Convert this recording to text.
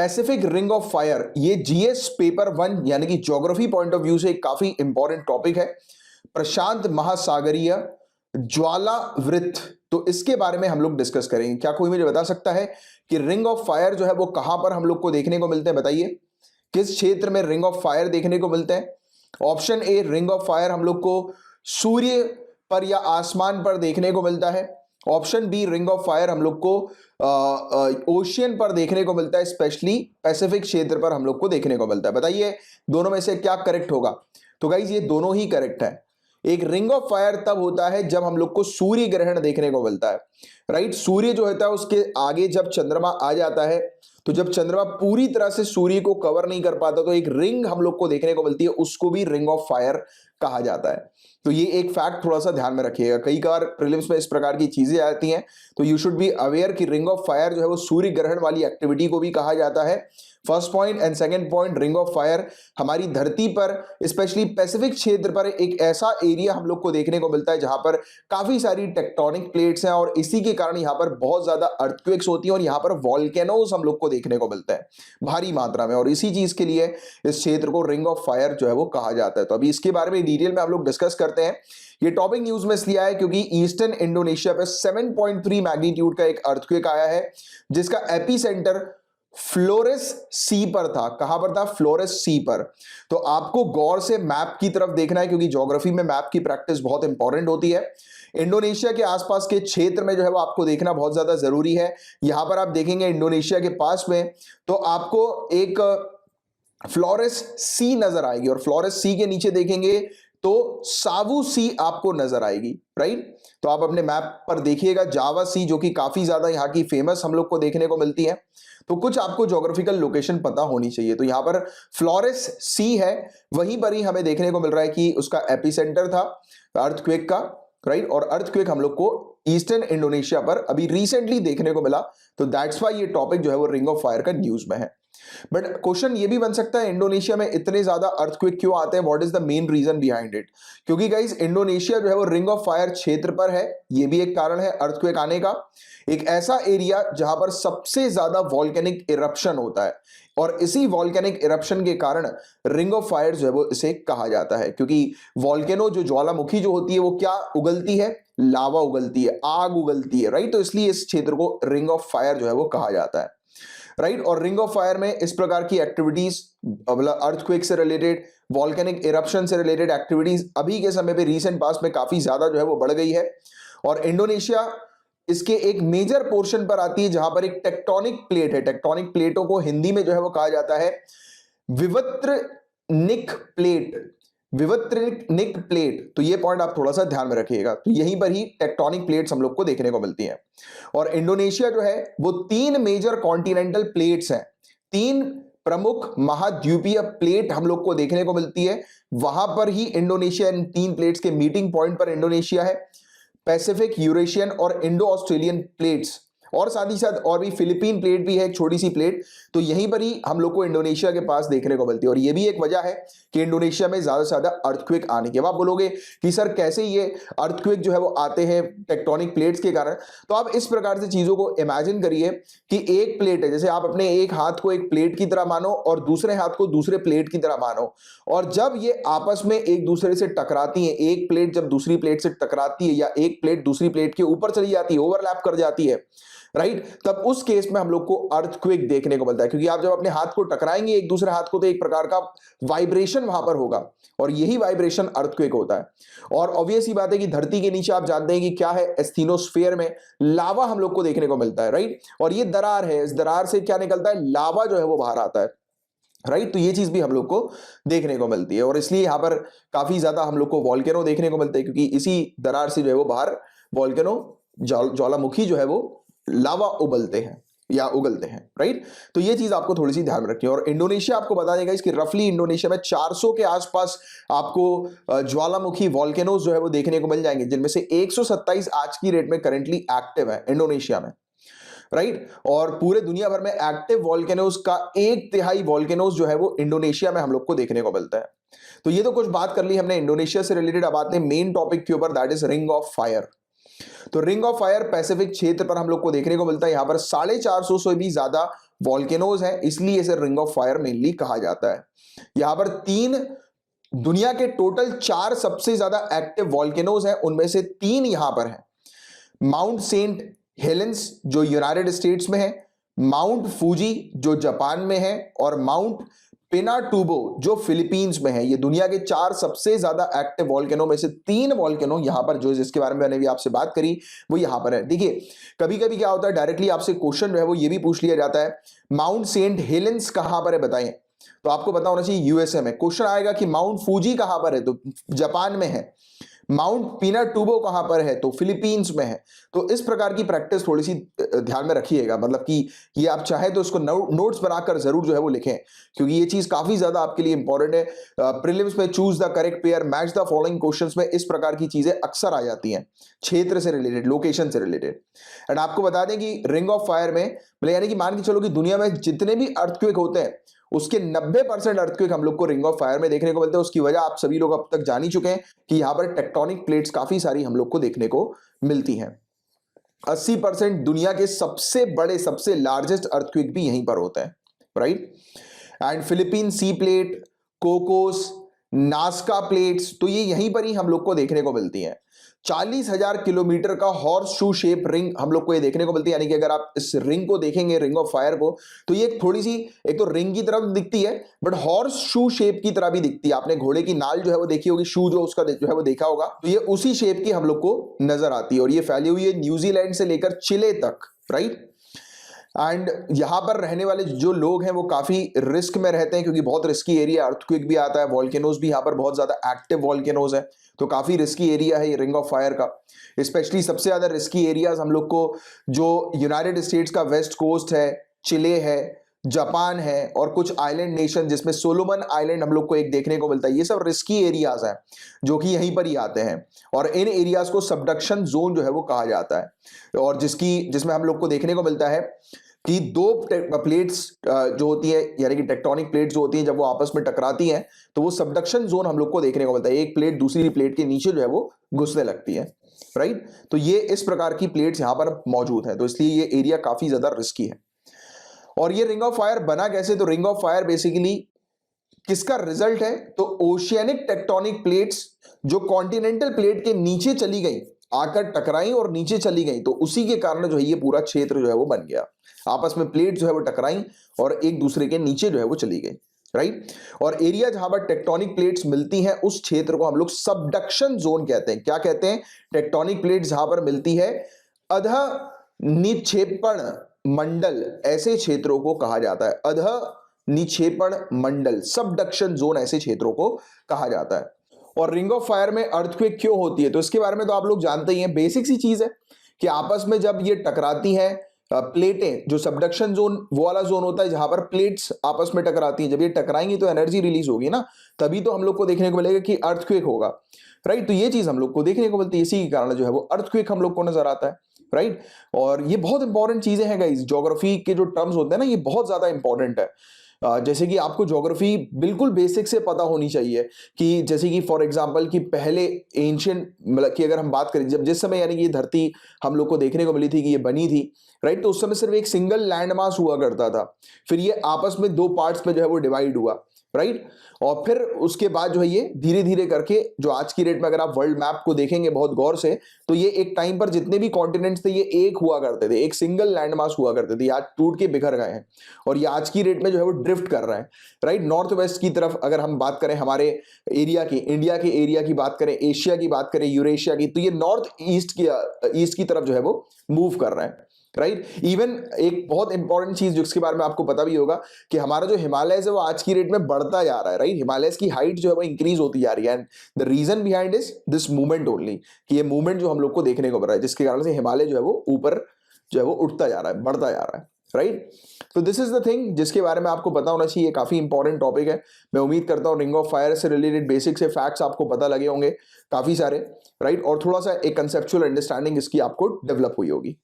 Pacific ring of fire, ये GS paper 1 यानी कि ज्योग्राफी पॉइंट ऑफ व्यू से एक काफी इंपॉर्टेंट टॉपिक है। प्रशांत महासागरीय ज्वाला वृत्त, तो इसके बारे में हम लोग डिस्कस करेंगे। क्या कोई मुझे बता सकता है कि रिंग ऑफ फायर जो है वो कहां पर हम लोग को देखने को मिलते हैं? बताइए, किस क्षेत्र में रिंग ऑफ फायर देखने को मिलते हैं? Option A, ring of fire हम लोग को सूर्य पर या आसमान पर देखने को मिलता है। Option B, ring of fire हम लोग को ओशियन पर देखने को मिलता है, स्पेशली पैसिफिक क्षेत्र पर हम लोग को देखने को मिलता है। बताइए दोनों में से क्या करेक्ट होगा? तो गाइज ये दोनों ही करेक्ट है। एक रिंग ऑफ फायर तब होता है जब हम लोग को सूर्य ग्रहण देखने को मिलता है, राइट। सूर्य जो होता है उसके आगे जब चंद्रमा आ जाता है, तो जब चंद्रमा पूरी तरह से सूर्य को कवर नहीं कर पाता तो एक रिंग हम लोग को देखने को मिलती है, उसको भी रिंग ऑफ फायर कहा जाता है। तो ये एक फैक्ट थोड़ा सा ध्यान में रखिएगा, कई बार प्रीलिम्स में इस प्रकार की चीजें आती हैं, तो यू शुड बी अवेयर कि रिंग ऑफ फायर जो है वो सूर्य ग्रहण वाली एक्टिविटी को भी कहा जाता है। First point and second point, ring of fire हमारी धरती पर स्पेशली पैसिफिक क्षेत्र पर एक ऐसा एरिया हम लोग को देखने को मिलता है जहां पर काफी सारी टेक्टोनिक प्लेट्स हैं और इसी के कारण यहां पर बहुत ज्यादा अर्थक्वेक्स होती हैं और यहां पर वॉल्केनोज हम लोग को देखने को मिलता है भारी मात्रा में, और इसी चीज के लिए इस क्षेत्र को रिंग ऑफ फायर जो है वो कहा जाता है। तो अभी इसके बारे में डिटेल में हम लोग डिस्कस करते हैं। ये टॉपिक न्यूज में इसलिए आया क्योंकि ईस्टर्न इंडोनेशिया पे 7.3 मैग्नीट्यूड का एक अर्थक्वेक आया है, जिसका एपिसेंटर फ्लोरेस सी पर था। कहां पर था? फ्लोरेस सी पर। तो आपको गौर से मैप की तरफ देखना है क्योंकि ज्योग्राफी में मैप की प्रैक्टिस बहुत इंपॉर्टेंट होती है। इंडोनेशिया के आसपास के क्षेत्र में जो है वो आपको देखना बहुत ज्यादा जरूरी है। यहां पर आप देखेंगे इंडोनेशिया के पास में तो आपको एक फ्लोरेस सी नजर आएगी और फ्लोरेस सी के नीचे देखेंगे तो सावु सी आपको नजर आएगी, राइट। तो आप अपने मैप पर देखिएगा जावा सी, जो कि काफी ज्यादा यहाँ की फेमस हम लोग को देखने को मिलती है। तो कुछ आपको ज्योग्राफिकल लोकेशन पता होनी चाहिए। तो यहां पर फ्लोरेस सी है, वहीं पर ही हमें देखने को मिल रहा है कि उसका एपिसेंटर था अर्थक्वेक का, राइट। और अर्थक्वेक हम लोग को ईस्टर्न इंडोनेशिया पर अभी रिसेंटली देखने को मिला, तो दैट्स व्हाई ये टॉपिक जो है वो रिंग ऑफ फायर का न्यूज में है। बट क्वेश्चन ये भी बन सकता है इंडोनेशिया में इतने ज्यादा अर्थक्वेक क्यों आते हैं? What is the main reason behind it? क्योंकि गाइस इंडोनेशिया जो है वो रिंग ऑफ फायर क्षेत्र पर है, ये भी एक कारण है अर्थक्वेक आने का। एक ऐसा एरिया जहां पर सबसे ज्यादा वॉल्केनिक इरप्शन होता है और इसी वॉल्केनिक इरप्शन के कारण रिंग ऑफ फायर जो है वो इसे कहा जाता है, क्योंकि वॉल्केनो जो ज्वालामुखी जो होती है वो क्या उगलती है? लावा उगलती है, आग उगलती है, राइट। तो इसलिए इस क्षेत्र को रिंग ऑफ फायर जो है वो कहा जाता है, राइट। और रिंग ऑफ फायर में इस प्रकार की एक्टिविटीज, मतलब अर्थक्वेक से रिलेटेड, वॉल्केनिक इरप्शन से रिलेटेड एक्टिविटीज अभी के समय पे रीसेंट पास में काफी ज्यादा जो है वो बढ़ गई है। और इंडोनेशिया इसके एक मेजर पोर्शन पर आती है जहां पर एक टेक्टोनिक प्लेट है। टेक्टोनिक प्लेटों को हिंदी में जो है वो कहा जाता है विवर्तनिक प्लेट, विवर्तनिक प्लेट। तो ये पॉइंट आप थोड़ा सा ध्यान में रखिएगा। तो यहीं पर ही टेक्टोनिक प्लेट्स हम लोग को देखने को मिलती हैं। और इंडोनेशिया जो है वो 3 मेजर कॉन्टिनेंटल प्लेट्स हैं, 3 प्रमुख महाद्वीपीय प्लेट हम लोग को देखने को मिलती है। वहां पर ही इंडोनेशिया, इन 3 प्लेट्स के मीटिंग पॉइंट पर इंडोनेशिया है। पैसिफिक, यूरेशियन और इंडो ऑस्ट्रेलियन प्लेट्स, और साथ ही साथ और भी फिलीपीन प्लेट भी है, एक छोटी सी प्लेट। तो यहीं पर ही हम लोग को इंडोनेशिया के पास देखने को मिलती है। और ये भी एक वजह है कि इंडोनेशिया में ज्यादा से ज्यादा अर्थक्वेक आने की। अब आप बोलोगे कि सर कैसे ये अर्थक्वेक जो है वो आते हैं टेक्टोनिक प्लेट्स के कारण? तो आप इस प्रकार से चीजों को इमेजिन करिए कि एक प्लेट है, जैसे आप अपने एक हाथ को एक प्लेट की तरह मानो और दूसरे हाथ को दूसरे प्लेट की तरह मानो, और जब ये आपस में एक दूसरे से टकराती है, एक प्लेट जब दूसरी प्लेट से टकराती है या एक प्लेट दूसरी प्लेट के ऊपर चली जाती है, ओवरलैप कर जाती है, राइट, तब उस केस में हम लोग को अर्थक्वेक देखने को मिलता है। क्योंकि आप जब अपने हाथ को टकराएंगे एक दूसरे हाथ को तो एक प्रकार का वाइब्रेशन वहां पर होगा और यही वाइब्रेशन अर्थक्वेक होता है। और ऑब्वियस ही बात है कि धरती के नीचे आप जानते हैं कि क्या है, एस्थेनोस्फीयर में लावा हम लोग को देखने को मिलता है, राइट। और ये दरार है, इस दरार से क्या निकलता है? लावा जो है वो बाहर आता है, राइट। तो ये चीज भी हम लोग को देखने को मिलती है और इसलिए यहां पर काफी ज्यादा हम लोग को वॉल्केनो देखने को मिलते हैं, क्योंकि इसी दरार से जो है वो बाहर वॉल्केनो, ज्वालामुखी जो है वो लावा उबलते हैं या उगलते हैं, राइट। तो ये चीज आपको थोड़ी सी ध्यान रखनी है। और इंडोनेशिया आपको बता देगा इसकी रफली इंडोनेशिया में 400 के आसपास आपको ज्वालामुखी वॉल्केनोज जो है वो देखने को मिल जाएंगे, जिनमें से 127 आज की डेट में करेंटली एक्टिव है इंडोनेशिया में, राइट। और पूरे दुनिया भर में एक्टिव वॉल्केनोज का 1/3 वॉल्केनोज जो है वो इंडोनेशिया में हम लोग को देखने को मिलता है। तो ये तो कुछ बात कर ली हमने इंडोनेशिया से रिलेटेड। अब आते हैं मेन टॉपिक के ऊपर, that is ring of fire. तो रिंग ऑफ फायर पैसिफिक क्षेत्र पर हम लोग को देखने को मिलता है। यहां पर 450 से भी ज्यादा वॉल्केनोज हैं, इसलिए इसे रिंग ऑफ फायर मेनली कहा जाता है। यहां पर दुनिया के टोटल 4 सबसे ज्यादा एक्टिव वॉल्केनोज हैं, उनमें से 3 यहां पर हैं। माउंट सेंट हेलेंस जो यूनाइटेड स्टेट्स में है, माउंट फूजी जो जापान में है, और माउंट पिनाटुबो जो फिलीपींस में है। ये दुनिया के 4 सबसे ज्यादा एक्टिव वॉल्केनो में से 3 वॉल्केनो यहां पर जो जिसके बारे में मैंने भी आपसे बात करी वो यहां पर है। देखिए कभी कभी क्या होता है, डायरेक्टली आपसे क्वेश्चन जो है वो ये भी पूछ लिया जाता है, माउंट सेंट हेलेंस कहां पर है बताएं, तो आपको पता होना चाहिए यूएसए में। क्वेश्चन आएगा कि माउंट फूजी कहां पर है, तो जापान में है। माउंट पिनाटुबो कहां पर है, तो फिलीपींस में है। तो इस प्रकार की प्रैक्टिस थोड़ी सी ध्यान में रखिएगा, मतलब कि ये आप चाहे तो इसको नोट्स बनाकर जरूर जो है वो लिखें, क्योंकि ये चीज काफी ज्यादा आपके लिए इंपॉर्टेंट है। प्रीलिम्स में choose the correct pair, match the following questions में इस प्रकार की चीजें अक्सर आ जाती हैं, क्षेत्र से रिलेटेड, लोकेशन से रिलेटेड। एंड आपको बता दें कि रिंग ऑफ फायर में यानी कि मान के चलो कि दुनिया में जितने भी अर्थक्वेक होते हैं उसके 90% अर्थक्वेक हम लोग को रिंग ऑफ फायर में देखने को मिलते हैं। उसकी वजह आप सभी लोग अब तक जान ही चुके हैं कि यहां पर टेक्टोनिक प्लेट्स काफी सारी हम लोग को देखने को मिलती हैं। 80% दुनिया के सबसे बड़े, सबसे लार्जेस्ट अर्थक्वेक भी यहीं पर होते हैं, right. And Philippine sea plate, Cocos, Nazca plates, तो ये यहीं पर ही हम लोग को देखने को मिलती हैं। 40,000 किलोमीटर का हॉर्स शू शेप रिंग हम लोग को ये देखने को मिलती है। यानी कि अगर आप इस रिंग को देखेंगे, रिंग ऑफ फायर को, तो ये थोड़ी सी, एक तो रिंग की तरफ दिखती है बट हॉर्स शू शेप की तरह भी दिखती है। आपने घोड़े की नाल जो है वो देखी होगी, शू जो उसका जो है वो देखा होगा, तो ये उसी शेप की हम लोग को नजर आती है। और ये फैली हुई है न्यूजीलैंड से लेकर चिले तक, राइट। एंड यहां पर रहने वाले जो लोग हैं वो काफी रिस्क में रहते हैं, क्योंकि बहुत रिस्की एरिया, अर्थक्वेक भी आता है, वॉल्केनोज भी यहां पर बहुत ज्यादा एक्टिव वॉल्केनोज है, तो काफी रिस्की एरिया है ये रिंग ऑफ फायर का। स्पेशली सबसे ज्यादा रिस्की एरियाज हम लोग को जो यूनाइटेड स्टेट्स का वेस्ट कोस्ट है, चिले है, जापान है, और कुछ आइलैंड नेशन जिसमें सोलोमन आइलैंड हम लोग को एक देखने को मिलता है, ये सब रिस्की एरियाज हैं जो कि यहीं पर ही आते हैं। और इन एरियाज को सबडक्शन जोन जो है वो कहा जाता है, और जिसमें हम लोग को देखने को मिलता है कि 2 प्लेट्स जो होती है, यानी कि टेक्टोनिक प्लेट्स जो होती हैं, जब वो आपस में टकराती हैं तो वो सबडक्शन जोन हम लोग को देखने को मिलता है। एक प्लेट दूसरी प्लेट के नीचे जो है वो घुसने लगती है, राइट। तो ये इस प्रकार की प्लेट्स यहां पर मौजूद है, तो इसलिए ये एरिया काफी ज्यादा रिस्की है। और ये रिंग ऑफ फायर बना कैसे, तो रिंग ऑफ फायर बेसिकली किसका रिजल्ट है, तो ओशियनिक टेक्टोनिक प्लेट्स जो कॉन्टिनेंटल प्लेट के नीचे चली गई, आकर टकराई और नीचे चली गई, तो उसी के कारण जो है ये पूरा क्षेत्र जो है वो बन गया। आपस में प्लेट जो है वो टकराई और एक दूसरे के नीचे जो है वो चली गई, राइट। और एरिया जहां पर टेक्टोनिक प्लेट्स मिलती हैं उस क्षेत्र को हम लोग सबडक्शन जोन कहते हैं। क्या कहते हैं, टेक्टोनिक प्लेट्स जहां पर मिलती है, अध निक्षेपण मंडल, ऐसे क्षेत्रों को कहा जाता है। अध निक्षेपण मंडल, सबडक्शन जोन, ऐसे क्षेत्रों को कहा जाता है। और रिंग ऑफ फायर में अर्थक्वेक क्यों होती है, तो इसके बारे में तो आप लोग जानते ही हैं, बेसिक सी चीज है कि आपस में जब ये टकराती हैं प्लेटें, जो सबडक्शन जोन वो वाला जोन होता है जहां पर प्लेट्स आपस में टकराती हैं, जब ये टकराएंगी तो एनर्जी रिलीज होगी ना, तभी तो हम लोग को देखने को मिलेगा कि अर्थक्वेक होगा, राइट। तो ये चीज हम लोग को देखने को मिलती है, इसी के कारण जो है वो अर्थक्वेक हम लोग को नजर आता है, राइट। और ये बहुत इंपॉर्टेंट चीजें हैं गाइस, ज्योग्राफी के जो टर्म्स होते हैं ना ये बहुत ज्यादा इंपॉर्टेंट है। जैसे कि आपको ज्योग्राफी बिल्कुल बेसिक से पता होनी चाहिए, कि जैसे कि फॉर एग्जांपल कि पहले एंशिएंट, मतलब कि अगर हम बात करें जब जिस समय यानी कि ये धरती हम लोग को देखने को मिली थी कि ये बनी थी, राइट, तो उस समय सिर्फ एक सिंगल लैंड मास हुआ करता था, फिर ये आपस में 2 पार्ट्स में जो है वो डिवाइड हुआ, राइट। और फिर उसके बाद जो है ये धीरे धीरे करके, जो आज की डेट में अगर आप वर्ल्ड मैप को देखेंगे बहुत गौर से, तो ये एक टाइम पर जितने भी कॉन्टिनेंट्स थे ये एक हुआ करते थे, एक सिंगल लैंड मास हुआ करते थे, आज टूट के बिखर गए हैं और ये आज की डेट में जो है वो ड्रिफ्ट कर रहे हैं, राइट। नॉर्थ वेस्ट की तरफ अगर हम बात करें हमारे एरिया की, इंडिया के एरिया की बात करें, एशिया की बात करें, यूरेशिया की, तो ये नॉर्थ ईस्ट की तरफ जो है वो मूव कर रहे हैं, राइट। इवन एक बहुत इंपॉर्टेंट चीज जिसके बारे में आपको पता भी होगा कि हमारा जो हिमालय है वो आज की डेट में बढ़ता जा रहा है, राइट। हिमालय की हाइट जो है वो इंक्रीज होती जा रही है, and the reason behind is this movement only, कि ये मूवमेंट जो हम लोग को देखने को मिल रहा है, जिसके कारण से हिमालय जो है वो ऊपर जो है वो उठता जा रहा है, बढ़ता जा रहा है, राइट। तो दिस इज द थिंग जिसके बारे में आपको पता होना चाहिए, काफी इंपॉर्टेंट टॉपिक है। मैं उम्मीद करता हूँ रिंग ऑफ फायर से रिलेटेड बेसिक से फैक्ट्स आपको पता लगे होंगे काफी सारे, राइट, और थोड़ा सा एक कंसेप्चुअल अंडरस्टैंडिंग इसकी आपको डेवलप हुई होगी।